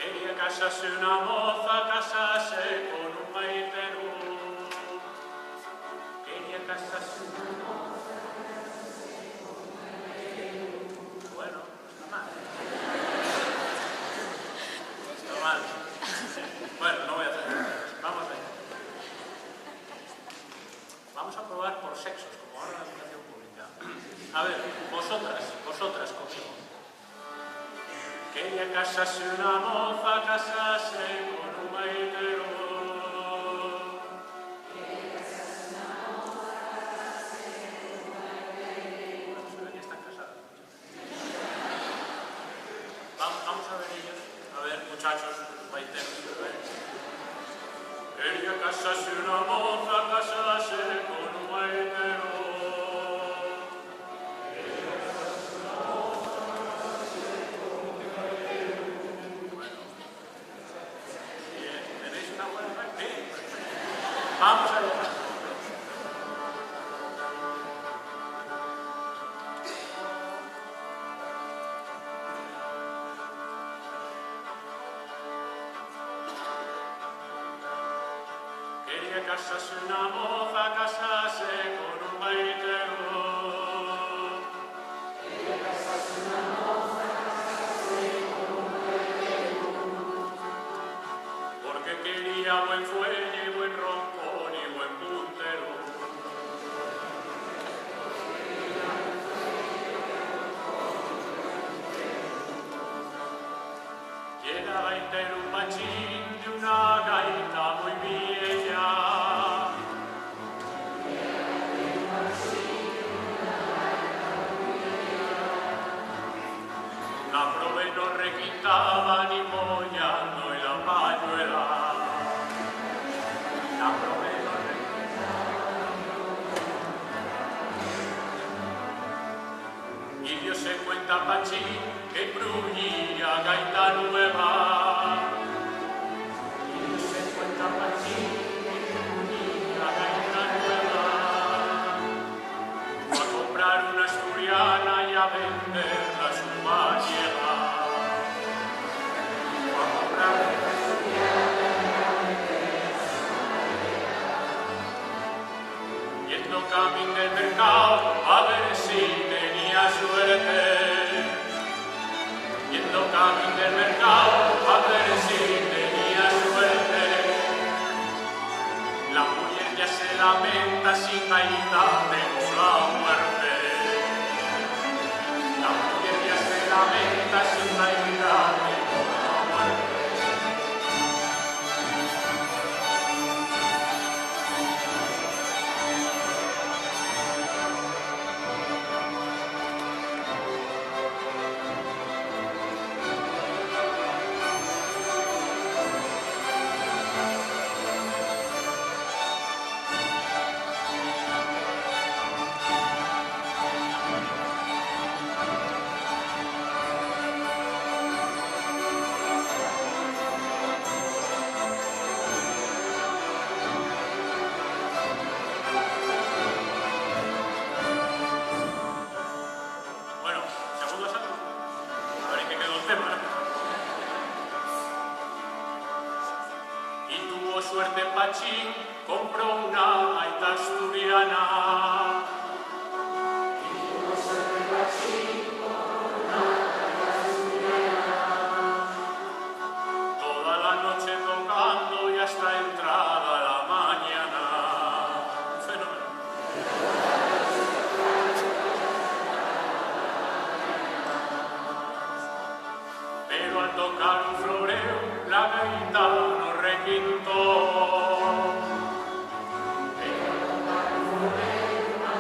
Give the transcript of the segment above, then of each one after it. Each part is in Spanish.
Quería casarse una moza, casarse con un maitero. Quería casarse una moza, casarse con un maitero. Bueno, no está mal. No está mal. Bueno, no voy a hacer nada. Vamos a ver. Vamos a probar por sexos, como ahora en la educación pública. A ver, vosotras conmigo. Quería casarse una moza, casarse con un maitero. Quería casarse una moza, casarse con un maitero. Bueno, se ve que están casadas. Vamos a ver ellos. A ver, muchachos, maiteros. Quería casarse una moza, casarse con un maitero. Vamos allá. Quería casarse una moza, casarse con un maitero. Quería casarse una moza, casarse con un maitero. Porque quería buen fuelle, buen roncón y buen puntero. Y era gaitero un machín de una gaita muy vieja. La prove no requintaba ni mollando y la pañuela. La prove no requintaba ni mollando. Y Dios se cuenta Pachín que bruñía gaita nueva. Y Dios se cuenta Pachín que bruñía gaita nueva. Fue a comprar una asturiana y a venderla a su manera. Fue a comprar una asturiana y a venderla a su manera. Yendo camino del mercado a ver si tenía suerte. Yendo camino del mercado a ver si tenía suerte. La mujer ya se lamenta sin gaita, tengo la muerte. La mujer ya se lamenta sin gaita, tengo la muerte. Bueno, segundo asalto. A ver en qué quedó el tema. Y tuvo suerte Pachín, compró una gaita asturiana. Y tuvo suerte Pachín, compró una gaita asturiana. Toda la noche tocando y hasta entrada la mañana. Un fenómeno. Pero al tocar un floreo, la gaita no requintó. Pero al tocar un floreo, la gaita no requintó.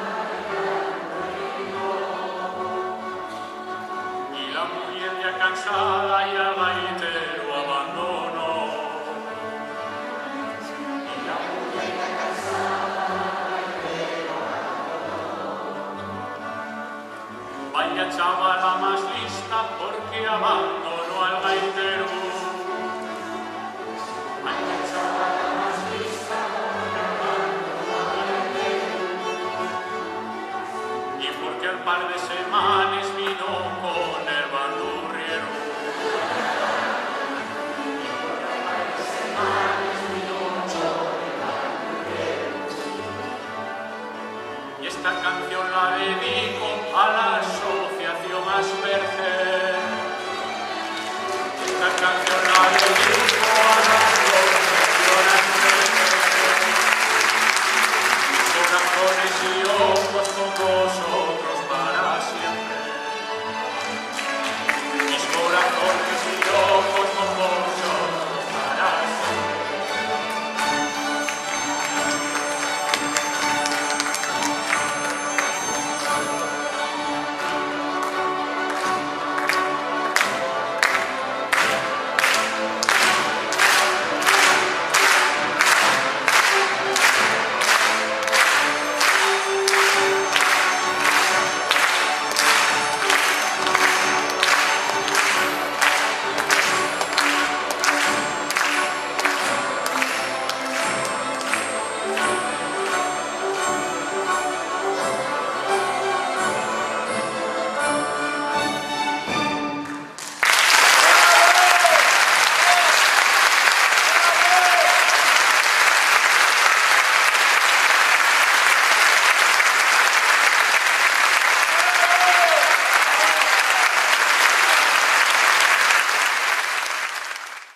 Y la mujer ya cansada y al gaitero abandonó. Y la mujer ya cansada y al gaitero abandonó. Vaya chavala más lista porque abandonó al gaitero.